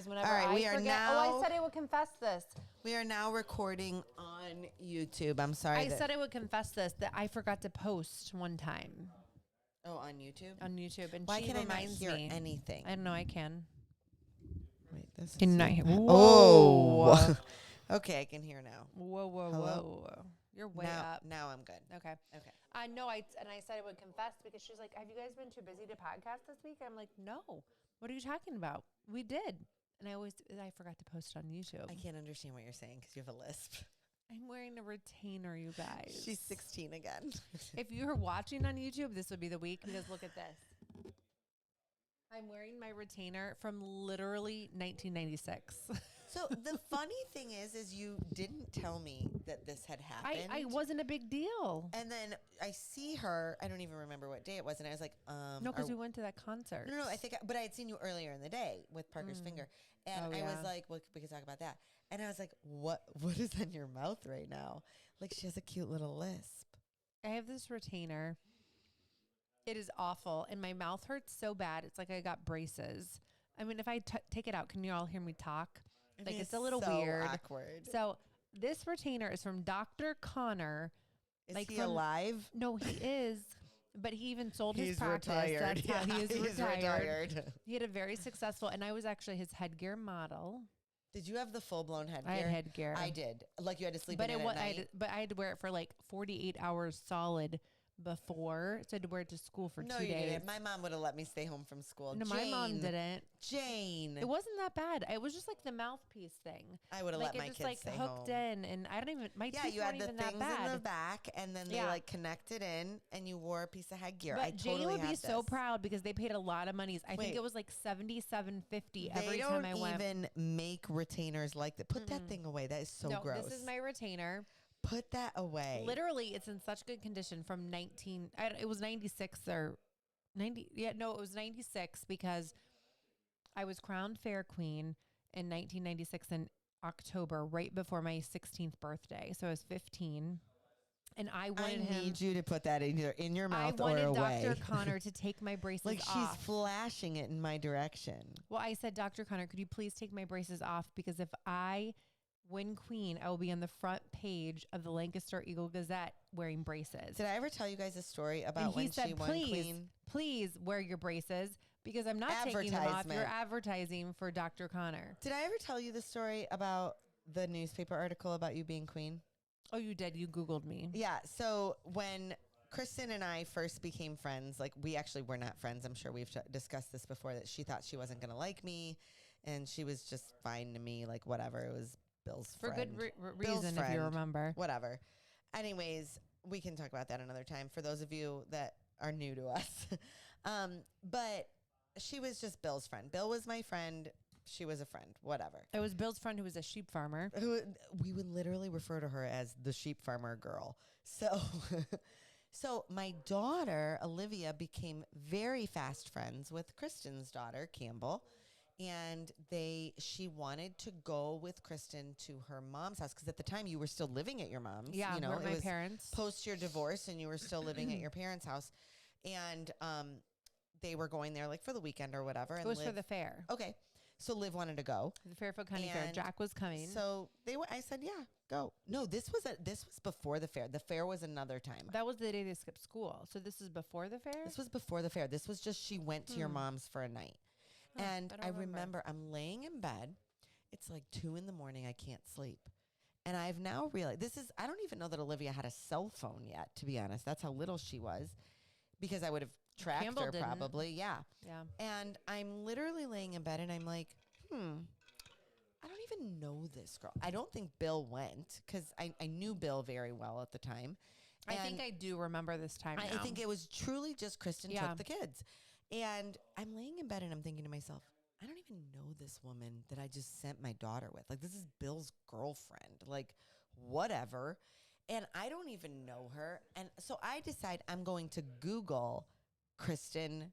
because whenever All right, I we are forget, now- I said I would confess this. We are now recording on YouTube. I'm sorry. I said I would confess this, that I forgot to post one time Oh, on YouTube? on YouTube, and Why she can I not reminds hear me. anything? I don't know. I can. Wait, this Can is you not hear? Oh. Whoa. Okay, I can hear now. Whoa, whoa, Hello? whoa. You're way now, up. Now I'm good. Okay. Okay. No, I said I would confess because she's like, have you guys been too busy to podcast this week? I'm like, no. What are you talking about? We did. And I forgot to post on YouTube. I can't understand what you're saying because you have a lisp. I'm wearing a retainer, you guys. She's 16 again. If you were watching on YouTube, this would be the week because look at this. I'm wearing my retainer from literally 1996. So the funny thing is you didn't tell me that this had happened. I wasn't a big deal. And then I see her. I don't even remember what day it was, and I was like, No, because we went to that concert. No, but I had seen you earlier in the day with Parker's finger, and I was like, well, we could talk about that. And I was like, what is in your mouth right now? Like, she has a cute little lisp. I have this retainer. It is awful, and my mouth hurts so bad. It's like I got braces. I mean, if I take it out, can you all hear me talk? I Like, mean, it's a little so weird. awkward. So this retainer is from Dr. Connor. Is like he alive? No, he is. But he even sold his practice. Retired. That's how he is he's retired. He had a very successful, and I was actually his headgear model. Did you have the full-blown headgear? I had headgear. I did. Like, you had to sleep but in it at night? I had to wear it for like 48 hours solid before. So I had to wear it to school for 2 days. No, you didn't. My mom would have let me stay home from school. No, my mom didn't. Jane. It wasn't that bad. It was just like the mouthpiece thing. I would have let my kids stay home. It just like hooked in, and I don't even, my teeth weren't even that bad. You had the things in the back, and then they like connected in, and you wore a piece of headgear. But Jane would be so proud because they paid a lot of money. I think it was like $77.50 every time I went. They don't even make retainers like that. Put that thing away. That is so gross. No, this is my retainer. Put that away. Literally, it's in such good condition from it was 96 or 90. Yeah, no, it was 96 because I was crowned Fair Queen in 1996 in October, right before my 16th birthday. So I was 15. And I need you to put that either in your mouth or away. I wanted Dr. Connor to take my braces like off. She's flashing it in my direction. Well, I said, Dr. Connor, could you please take my braces off? Because if I win queen, I will be on the front page of the Lancaster Eagle Gazette wearing braces. Did I ever tell you guys a story about when she won queen? Please wear your braces because I'm not taking them off. You're advertising for Dr. Connor. Did I ever tell you the story about the newspaper article about you being queen? Oh, you did. You Googled me. Yeah. So when Kristin and I first became friends, like we actually were not friends. I'm sure we've discussed this before, that she thought she wasn't going to like me and she was just fine to me. Like whatever. It was Bill's friend. For good reason, if you remember. Whatever. Anyways, we can talk about that another time for those of you that are new to us. But she was just Bill's friend. Bill was my friend. She was a friend. Whatever. It was Bill's friend who was a sheep farmer. We would literally refer to her as the sheep farmer girl. So my daughter, Olivia, became very fast friends with Kristin's daughter, Campbell. And she wanted to go with Kristin to her mom's house because at the time you were still living at your mom's. Yeah, you know, my parents. Post your divorce, and you were still living at your parents' house, and they were going there like for the weekend or whatever. It was for the fair. Okay, so Liv wanted to go. The Fairfield County Fair. Jack was coming. So I said, yeah, go. No, this was before the fair. The fair was another time. That was the day they skipped school. So this is before the fair. This was before the fair. This was just she went to your mom's for a night. And I remember I'm laying in bed. It's like 2 a.m. I can't sleep. And I've now realized I don't even know that Olivia had a cell phone yet, to be honest. That's how little she was, because I would have tracked Campbell her didn't. probably. Yeah. Yeah. And I'm literally laying in bed and I'm like, I don't even know this girl. I don't think Bill went because I knew Bill very well at the time. I think I do remember this time. I think it was truly just Kristin took the kids. And I'm laying in bed and I'm thinking to myself, I don't even know this woman that I just sent my daughter with. Like, this is Bill's girlfriend. Like, whatever. And I don't even know her. And so I decide I'm going to Google Kristin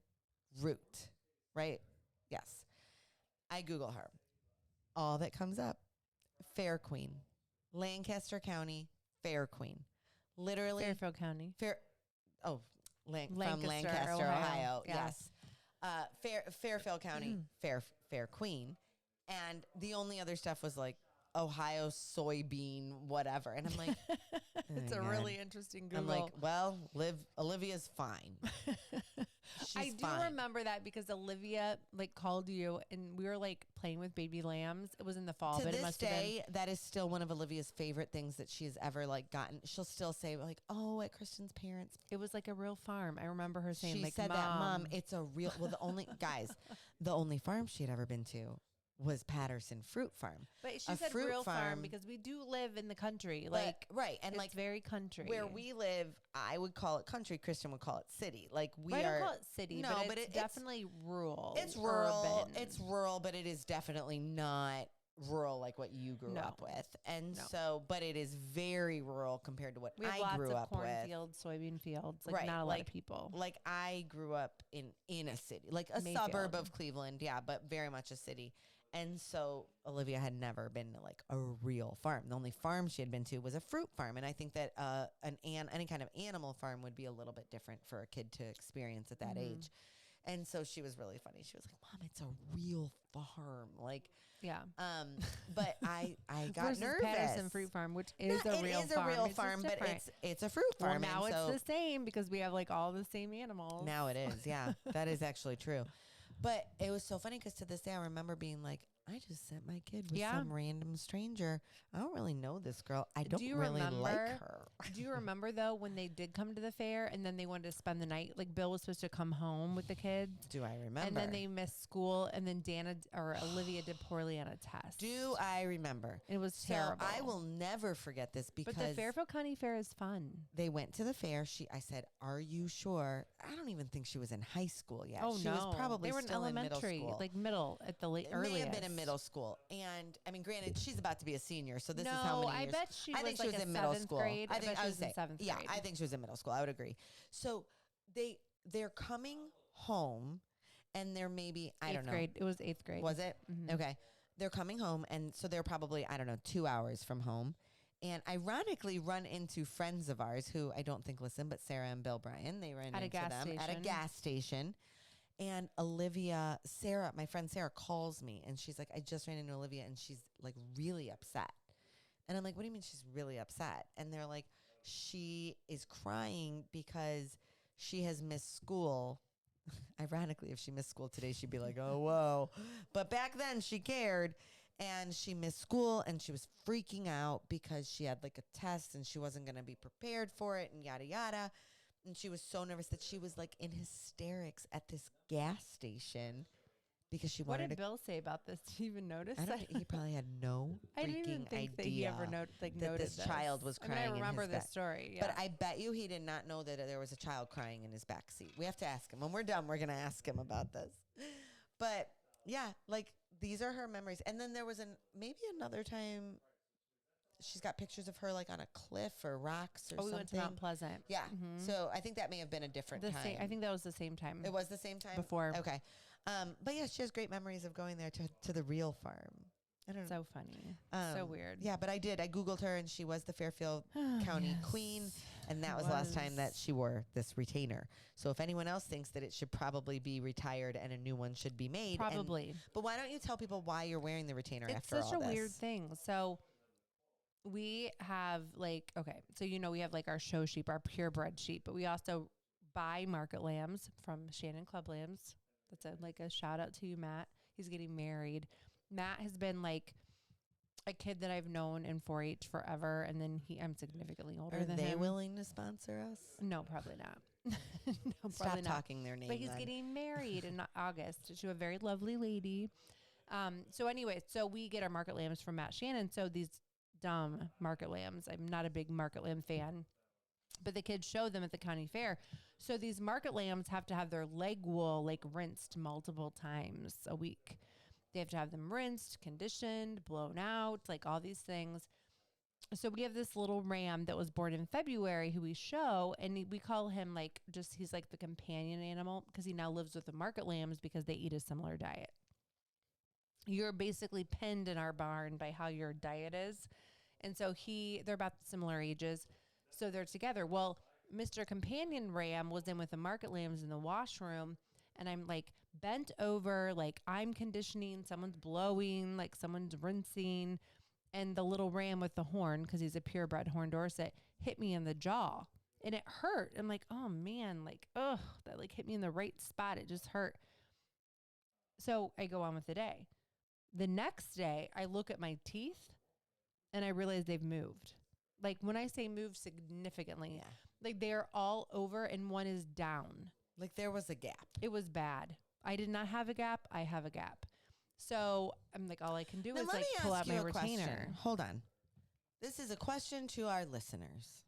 Root, right? Yes. I Google her. All that comes up, Fair Queen, Lancaster County, Fair Queen. Literally. Fairfield County. From Lancaster, Ohio. Yeah. Yes. Fairfield County, Fair Queen. And the only other stuff was like Ohio soybean, whatever. And I'm like, it's a really interesting Google. I'm like, well, Olivia's fine. I do remember that because Olivia like called you and we were like playing with baby lambs. It was in the fall, but it must have been. To this day, that is still one of Olivia's favorite things that she has ever like gotten. She'll still say like, oh, at Kristin's parents. It was like a real farm. I remember her saying she like, said that, Mom, it's a real, well, the only farm she had ever been to was Patterson Fruit Farm. But she said real farm because we do live in the country. Like, right. And it's like very country. Where we live, I would call it country. Kristin would call it city. Like I don't call it city, no, but it's definitely rural. It's rural. Urban. It's rural, but it is definitely not rural like what you grew up with. And so, but it is very rural compared to what I grew up with. Cornfields, soybean fields, like not a lot of people. Like I grew up in a city, like a suburb of Cleveland, but very much a city. And so Olivia had never been to like a real farm. The only farm she had been to was a fruit farm. And I think that any kind of animal farm would be a little bit different for a kid to experience at that age. And so she was really funny. She was like, Mom, it's a real farm. Like, yeah. But I got versus nervous. Patterson Fruit Farm, which is a real farm. It is a real farm, but it's a fruit farm. Well, now it's the same because we have like all the same animals. Now it is. Yeah, that is actually true. But it was so funny because to this day I remember being like, I just sent my kid with some random stranger. I don't really know this girl. I don't really like her. Do you remember, though, when they did come to the fair and then they wanted to spend the night? Like, Bill was supposed to come home with the kids. Do I remember? And then they missed school and then Olivia did poorly on a test. Do I remember? It was terrible. I will never forget this because... But the Fairfield County Fair is fun. They went to the fair. I said, are you sure? I don't even think she was in high school yet. Oh, she was probably still in middle school. Like middle at the earliest. May have been in middle school. And I mean, granted, she's about to be a senior, so this is how many years. I bet she was like in middle school. Grade. I think she was in seventh grade. Yeah, I think she was in middle school. I would agree. So they're coming home, and they're maybe I don't know. Grade. It was eighth grade. Was it? Mm-hmm. Okay. They're coming home, and so they're probably 2 hours from home. And ironically, run into friends of ours who I don't think listen, but Sarah and Bill Bryan. They ran into them at a gas station. And Sarah, my friend Sarah, calls me and she's like, I just ran into Olivia and she's like really upset. And I'm like, what do you mean she's really upset? And they're like, she is crying because she has missed school. Ironically, if she missed school today, she'd be like, oh, whoa. But back then she cared and she missed school and she was freaking out because she had like a test and she wasn't going to be prepared for it and yada, yada. And she was so nervous that she was like in hysterics at this gas station because she wanted. What did Bill say about this? Did you even notice? He probably had no freaking I didn't even think idea that he ever noted this child was crying. I remember this story. Yeah. But I bet you he did not know that there was a child crying in his backseat. We have to ask him when we're done. We're gonna ask him about this. But yeah, like these are her memories. And then there was maybe another time. She's got pictures of her like on a cliff or rocks or something. We went to Mount Pleasant. Yeah. Mm-hmm. So I think that may have been a different time. I think that was the same time. It was the same time? Before. Okay. But yeah, she has great memories of going there to the real farm. I don't know. So funny. So weird. Yeah, but I Googled her and she was the Fairfield County Queen. And that was the last time that she wore this retainer. So if anyone else thinks that it should probably be retired and a new one should be made. Probably. But why don't you tell people why you're wearing the retainer after all this? It's such a weird thing. So we have so we have like our show sheep, our purebred sheep, but we also buy market lambs from Shannon Club Lambs. That's a shout out to you, Matt. He's getting married. Matt has been like a kid that I've known in 4-H forever, and then I'm significantly older than him. Are they willing to sponsor us? No, probably not. No, Stop talking their name. But he's getting married in August to a very lovely lady. So anyway, we get our market lambs from Matt Shannon. So these dumb market lambs. I'm not a big market lamb fan, but the kids show them at the county fair. So these market lambs have to have their leg wool like rinsed multiple times a week. They have to have them rinsed, conditioned, blown out, like all these things. So we have this little ram that was born in February who we show, and we call him he's like the companion animal because he now lives with the market lambs because they eat a similar diet. You're basically pinned in our barn by how your diet is. And so they're about similar ages. So they're together. Well, Mr. Companion Ram was in with the market lambs in the washroom. And I'm like, bent over, like I'm conditioning, someone's blowing, like someone's rinsing. And the little ram with the horn, because he's a purebred horn Dorset, hit me in the jaw. And it hurt. I'm like, oh man, like, ugh, that like hit me in the right spot. It just hurt. So I go on with the day. The next day, I look at my teeth and I realize they've moved. Like when I say moved significantly, like they're all over and one is down. Like there was a gap. It was bad. I did not have a gap. I have a gap. So I'm like, all I can do is like pull out my retainer. Question. Hold on. This is a question to our listeners.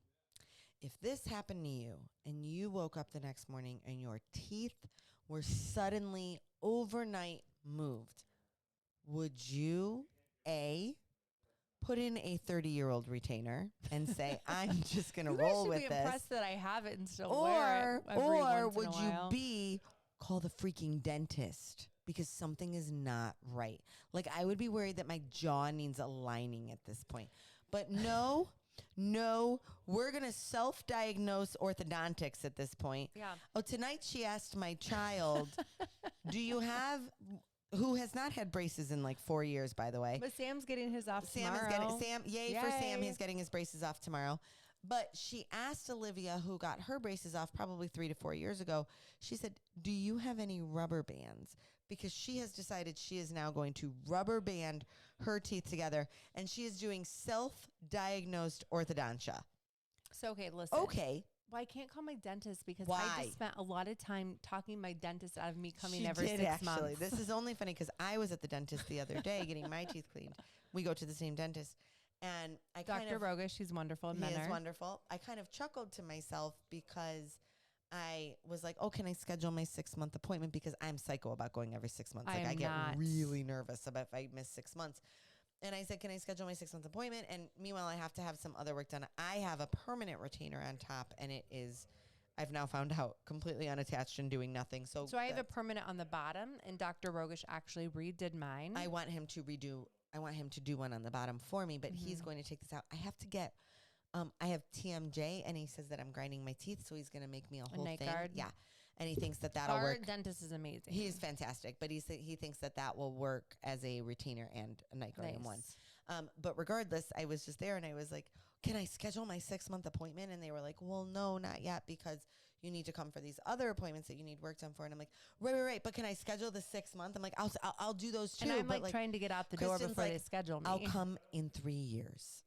If this happened to you and you woke up the next morning and your teeth were suddenly overnight moved, would you put in a 30-year-old retainer and say, I'm just going to roll with this? You should be impressed that I have it and still wear it every once in a while. Or would you call the freaking dentist because something is not right? Like I would be worried that my jaw needs aligning at this point. But no, we're going to self-diagnose orthodontics at this point. Yeah. Oh, tonight she asked my child, do you have... who has not had braces in like 4 years, by the way. But Sam's getting his off tomorrow. Yay for Sam. He's getting his braces off tomorrow. But she asked Olivia, who got her braces off probably 3 to 4 years ago, she said, do you have any rubber bands? Because she has decided she is now going to rubber band her teeth together, and she is doing self-diagnosed orthodontia. So, okay, listen. Okay. Well, I can't call my dentist because Why? I just spent a lot of time talking my dentist out of me coming She every did 6 actually. months. This is only funny because I was at the dentist the other day getting my teeth cleaned. We go to the same dentist. And I Dr. Rogish, she's wonderful. He is wonderful. I kind of chuckled to myself because I was like, oh, can I schedule my 6-month appointment? Because I'm psycho about going every 6 months. Like I get really nervous about if I miss 6 months. And I said, can I schedule my 6-month appointment? And meanwhile, I have to have some other work done. I have a permanent retainer on top, and it is, I've now found out, completely unattached and doing nothing. So I have a permanent on the bottom, and Dr. Rogish actually redid mine. I want him to do one on the bottom for me, but he's going to take this out. I have to get, I have TMJ, and he says that I'm grinding my teeth, so he's going to make me a whole night thing. guard. Yeah. And he thinks that that'll work. Our dentist is amazing. He is fantastic, but he thinks that will work as a retainer and a night guard in one. But regardless, I was just there and I was like, can I schedule my 6-month appointment? And they were like, well, no, not yet, because you need to come for these other appointments that you need work done for. And I'm like, right. But can I schedule the 6 month? I'm like, I'll do those too. And I'm but like trying to get out the door before they schedule me. I'll come in 3 years.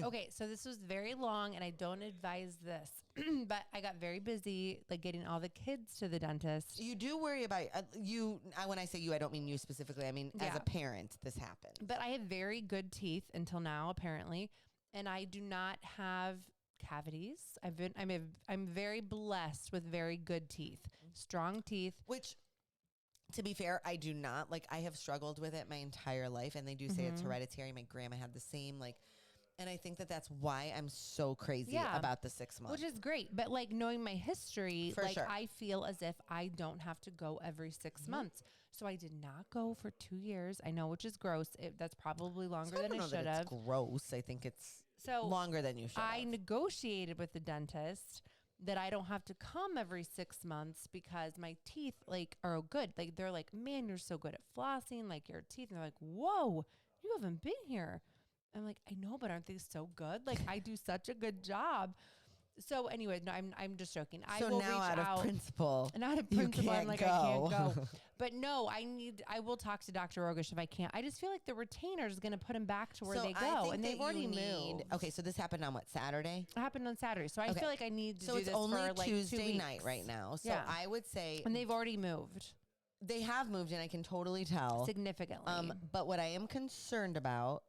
Okay, so this was very long, and I don't advise this, but I got very busy, like getting all the kids to the dentist. You do worry about you. When I say you, I don't mean you specifically. I mean as a parent, this happens. But I have very good teeth until now, apparently, and I do not have cavities. I'm very blessed with very good teeth, strong teeth. Which, to be fair, I do not. Like, I have struggled with it my entire life, and they do say it's hereditary. My grandma had the same, and I think that's why I'm so crazy about the 6 months. Which is great. But, knowing my history, sure. I feel as if I don't have to go every 6 months. So I did not go for 2 years. I know, which is gross. That's probably longer than I should have. It's gross. I think it's longer than you should have. I negotiated with the dentist that I don't have to come every 6 months because my teeth are good. They're like, man, you're so good at flossing, your teeth. And they're like, whoa, you haven't been here. I'm like, I know, but aren't they so good? I do such a good job. So anyway, no, I'm just joking. I will now reach out of principle, and out of principle, I'm like, I can't go. But no, I will talk to Dr. Rogish if I can't. I just feel like the retainer is going to put them back to where they go, and they've already moved. Okay, so this happened on what, Saturday? It happened on Saturday, so I feel like I need to do this for So it's only Tuesday 2 weeks. night right now. So I would say, and they've already moved. They have moved, and I can totally tell significantly. But what I am concerned about,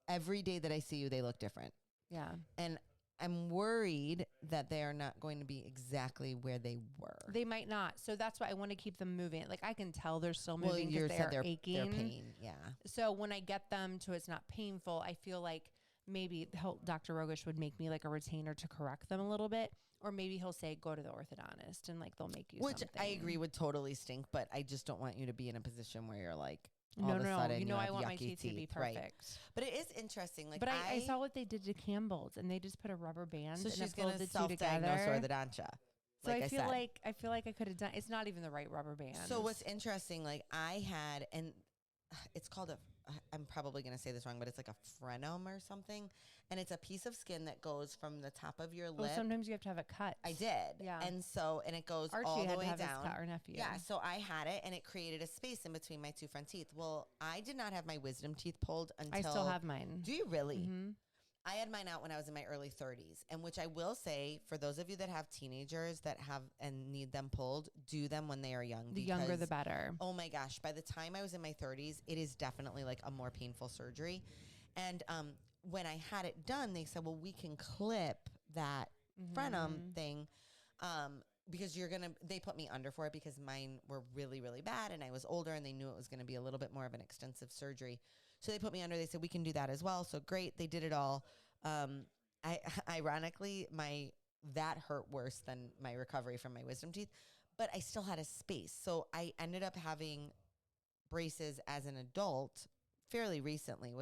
every day that I see you, they look different. Yeah, and I'm worried that they are not going to be exactly where they were. They might not. So that's why I want to keep them moving. I can tell they're still moving because they're aching. They're pain, yeah. So when I get them to it's not painful, I feel like maybe Dr. Rogish would make me a retainer to correct them a little bit. Or maybe he'll say, go to the orthodontist and they'll make you something. Which I agree would totally stink, but I just don't want you to be in a position where you're no, sudden, I want my teeth to be perfect. Right. But it is interesting. But I saw what they did to Campbell's, and they just put a rubber band. So and she's going to self-diagnose orthodontia. So like I feel said. like I could have done. It's not even the right rubber band. So what's interesting, like I had, and it's called I'm probably going to say this wrong, but it's like a frenum or something. And it's a piece of skin that goes from the top of your lip. Sometimes you have to have it cut. I did. Yeah. And so, and it goes Archie all the had way to have down. his cut, our nephew. Yeah. So I had it and it created a space in between my two front teeth. Well, I did not have my wisdom teeth pulled until. I still have mine. Do you really? Mm-hmm. I had mine out when I was in my early 30s, and which I will say, for those of you that have teenagers that have and need them pulled, do them when they are young. The younger, the better. Oh my gosh. By the time I was in my 30s, it is definitely like a more painful surgery. And when I had it done, they said, well, we can clip that frenum thing because they put me under for it because mine were really, really bad, and I was older, and they knew it was going to be a little bit more of an extensive surgery. So they put me under. They said, we can do that as well. So great. They did it all. Ironically, that hurt worse than my recovery from my wisdom teeth, but I still had a space. So I ended up having braces as an adult fairly recently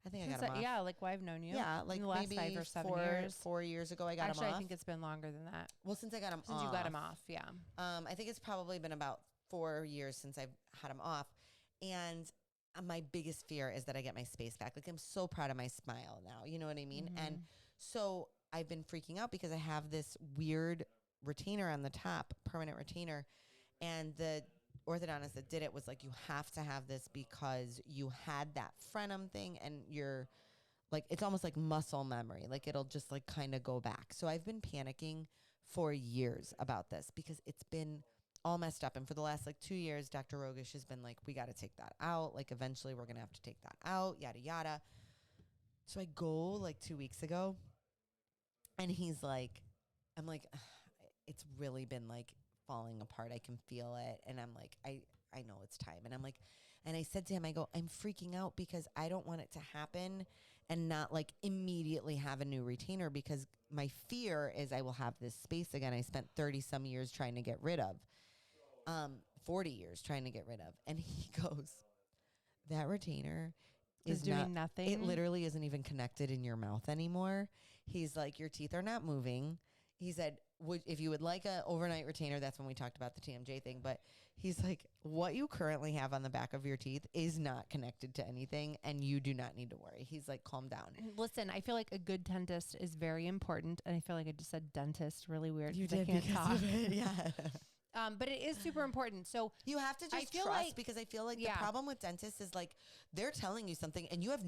I think I got them off. Yeah, like I've known you. Yeah, like in the last maybe 5 or 7 years. 4 years ago I got them off. Actually, I think it's been longer than that. Well, since I got them off. Since you got them off, yeah. I think it's probably been about 4 years since I've had them off. And my biggest fear is that I get my space back. Like, I'm so proud of my smile now. You know what I mean? Mm-hmm. And so I've been freaking out because I have this weird retainer on the top, permanent retainer. And the orthodontist that did it was like, you have to have this because you had that frenum thing and you're like, it's almost like muscle memory. Like, it'll just like kind of go back. So I've been panicking for years about this because it's been all messed up. And for the last like 2 years, Dr. Rogish has been like, we got to take that out. Like, eventually we're going to have to take that out, yada, yada. So I go like 2 weeks ago and he's like, I'm like, it's really been like falling apart. I can feel it. And I'm like, I know it's time. And I'm like, and I said to him, I go, I'm freaking out because I don't want it to happen and not like immediately have a new retainer because my fear is I will have this space again. I spent 30 some years trying to get rid of, 40 years trying to get rid of. And he goes, that retainer is doing nothing. It literally isn't even connected in your mouth anymore. He's like, your teeth are not moving. He said, if you would like a overnight retainer, that's when we talked about the TMJ thing. But he's like, what you currently have on the back of your teeth is not connected to anything, and you do not need to worry. He's like, calm down. Listen, I feel like a good dentist is very important. And I feel like I just said dentist really weird. You did I can't talk. of it, yeah. But it is super important. So you have to just trust like, because I feel like the problem with dentists is like they're telling you something and you have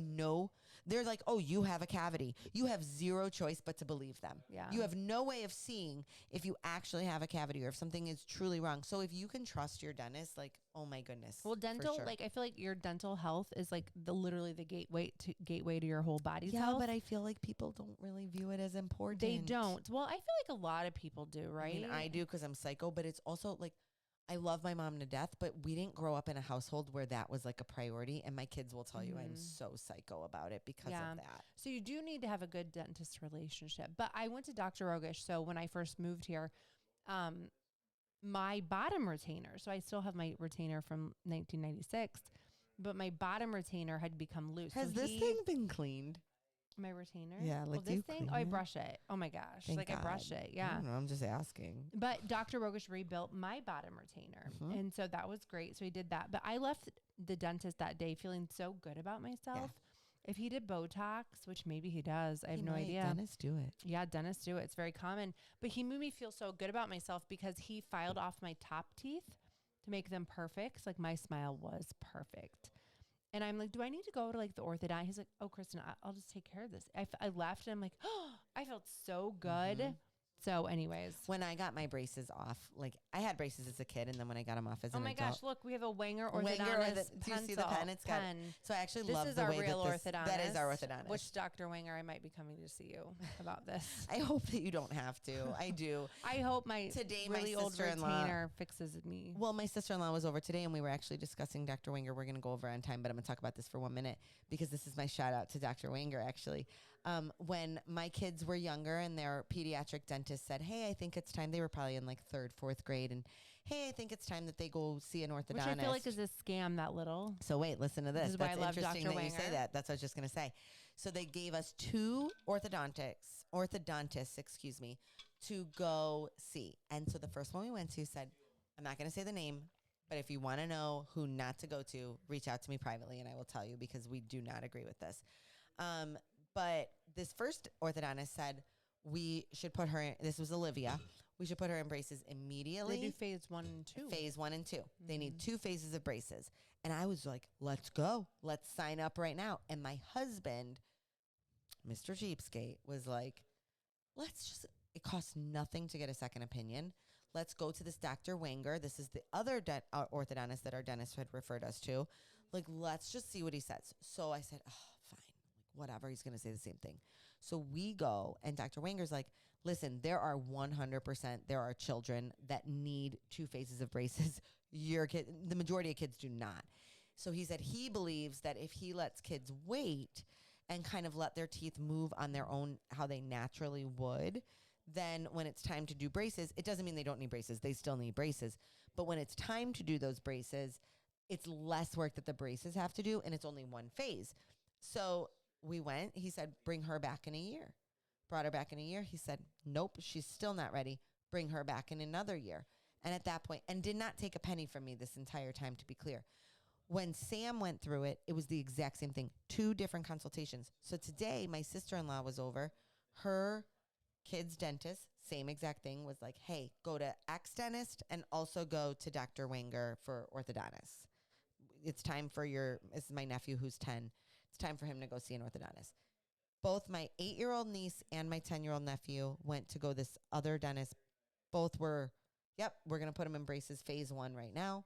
they're like, oh, you have a cavity. You have zero choice but to believe them. Yeah. You have no way of seeing if you actually have a cavity or if something is truly wrong. So if you can trust your dentist, like, oh my goodness. Well, dental, sure. Like I feel like your dental health is like literally the gateway to your whole body's health. Yeah, but I feel like people don't really view it as important. They don't. Well, I feel like a lot of people do, right? I mean, I do because I'm psycho, but it's also like, I love my mom to death, but we didn't grow up in a household where that was like a priority. And my kids will tell you I'm so psycho about it because of that. So you do need to have a good dentist relationship. But I went to Dr. Rogish. So when I first moved here, my bottom retainer, so I still have my retainer from 1996, but my bottom retainer had become loose. Has this thing been cleaned? My retainer? Yeah, like this thing? Oh, I brush it. Oh my gosh. Thank God. I brush it. Yeah. I don't know, I'm just asking. But Dr. Rogish rebuilt my bottom retainer. And so that was great. So he did that. But I left the dentist that day feeling so good about myself. Yeah. If he did Botox, which maybe he does, I have no idea. Dentists do it. Yeah, dentists do it. It's very common. But he made me feel so good about myself because he filed off my top teeth to make them perfect. Like my smile was perfect. And I'm like, do I need to go to like the orthodontist? He's like, oh, Kristin, I'll just take care of this. I left and I'm like, oh, I felt so good. So anyways. When I got my braces off, like I had braces as a kid and then when I got them off as an adult. Oh my gosh, look, we have a Wenger orthodontist do you see the pen? It's got pen. So I actually this love is the our way real that orthodontist. That is our orthodontist. Which Dr. Wenger, I might be coming to see you about this. I hope that you don't have to. I do. I hope my really old sister-in-law retainer fixes me. Well, my sister-in-law was over today and we were actually discussing Dr. Wenger. We're going to go over on time, but I'm going to talk about this for 1 minute because this is my shout out to Dr. Wenger actually. When my kids were younger and their pediatric dentist said, hey, I think it's time, they were probably in like 3rd, 4th grade. And hey, I think it's time that they go see an orthodontist. Which I feel like is a scam, that little. So wait, listen to this. This is That's why I love interesting Dr. that Wenger. you say that. That's what I was just going to say. So they gave us 2 orthodontists, to go see. And so the first one we went to said, I'm not going to say the name, but if you want to know who not to go to, reach out to me privately and I will tell you, because we do not agree with this. But this first orthodontist said we should put her in, this was Olivia, we should put her in braces immediately. They do phase 1 and 2. Phase 1 and 2. They need 2 phases of braces. And I was like, let's go. Let's sign up right now. And my husband, Mr. Cheapskate, was like, it costs nothing to get a second opinion. Let's go to this Dr. Wenger. This is the other orthodontist that our dentist had referred us to. Like, let's just see what he says. So I said, oh, fine. Like, whatever. He's going to say the same thing. So we go, and Dr. Wenger's like, listen, there are 100%, there are children that need 2 phases of braces. Your kid, the majority of kids do not. So he said he believes that if he lets kids wait and kind of let their teeth move on their own, how they naturally would, then when it's time to do braces, it doesn't mean they don't need braces. They still need braces. But when it's time to do those braces, it's less work that the braces have to do, and it's only 1 phase. So we went. He said, bring her back in a year. Brought her back in a year. He said, nope, she's still not ready. Bring her back in another year. And at that point, and did not take a penny from me this entire time, to be clear. When Sam went through it, it was the exact same thing. 2 different consultations. So today, my sister-in-law was over. Her kid's dentist, same exact thing, was like, hey, go to X dentist and also go to Dr. Wenger for orthodontist. It's time for this is my nephew who's 10. It's time for him to go see an orthodontist. Both my 8-year-old niece and my 10-year-old nephew went to go this other dentist. Both were, yep, we're going to put him in braces phase 1 right now.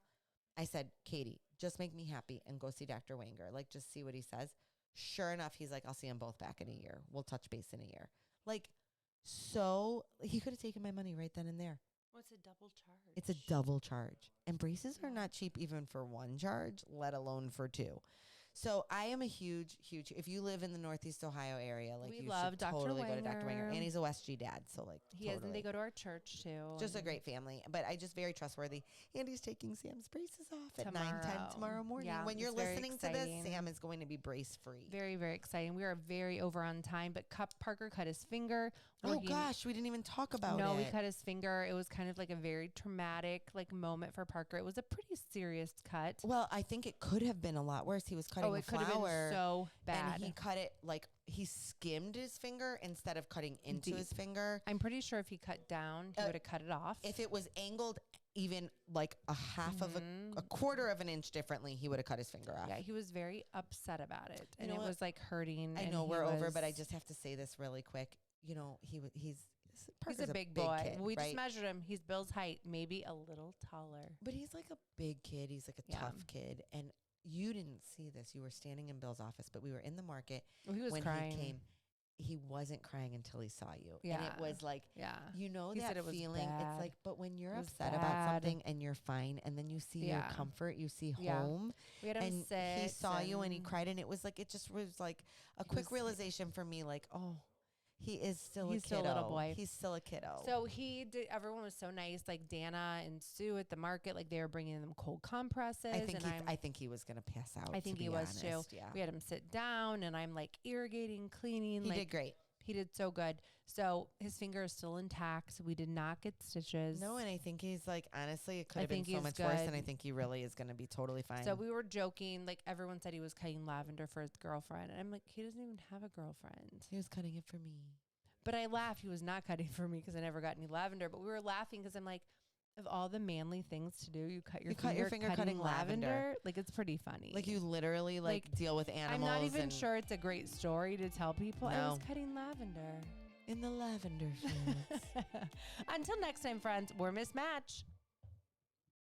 I said, Katie, just make me happy and go see Dr. Wenger. Like, just see what he says. Sure enough, he's like, I'll see them both back in a year. We'll touch base in a year. Like, so he could have taken my money right then and there. Well, it's a double charge. It's a double charge. And braces are not cheap even for 1 charge, let alone for 2. So I am a huge, if you live in the Northeast Ohio area, like we you love should Dr. totally Wenger. go to Dr. Wenger. And he's a West G dad, so like he is, and they go to our church too. Just a great family, but I just very trustworthy. And he's taking Sam's braces off at 9:10 tomorrow morning. Yeah, when you're listening to this, Sam is going to be brace free. Very, very exciting. We are very over on time, but Parker cut his finger. Oh gosh, we didn't even talk about it. No, we cut his finger. It was kind of like a very traumatic moment for Parker. It was a pretty serious cut. Well, I think it could have been a lot worse. He was cutting a flower. Could have been so bad. And he cut it like he skimmed his finger instead of cutting into his finger. I'm pretty sure if he cut down, he would have cut it off. If it was angled even like a half of a quarter of an inch differently, he would have cut his finger off. Yeah, he was very upset about it. And it was like hurting. I know we're over, but I just have to say this really quick. You know, he's a big boy. Kid, we just measured him. He's Bill's height, maybe a little taller. But he's like a big kid. He's like a tough kid. And you didn't see this. You were standing in Bill's office, but we were in the market. He was crying. He came. He wasn't crying until he saw you. Yeah. And it was like, you know, he that said it was feeling. bad. It's like, but when you're upset about something and you're fine, and then you see your comfort, you see home. We had him and sit. He saw you and he cried. And it was like, it just was like a quick realization for me, like, oh, he is still a kiddo. Still a little boy. He's still a kiddo. So everyone was so nice. Like Danna and Sue at the market, like they were bringing them cold compresses. I think he was going to pass out. I think he was too. Yeah. We had him sit down and I'm like irrigating, cleaning. He did great. He did so good. So his finger is still intact. So we did not get stitches. No, and I think he's like, honestly, it could have been so much worse. And I think he really is going to be totally fine. So we were joking. Like everyone said he was cutting lavender for his girlfriend. And I'm like, he doesn't even have a girlfriend. He was cutting it for me. But I laughed. He was not cutting for me because I never got any lavender. But we were laughing because I'm like, of all the manly things to do, you cut your finger cutting lavender. Like, it's pretty funny. Like, you literally, like deal with animals. I'm not even sure it's a great story to tell people. No. I was cutting lavender. In the lavender fields. Until next time, friends, we're Mismatched.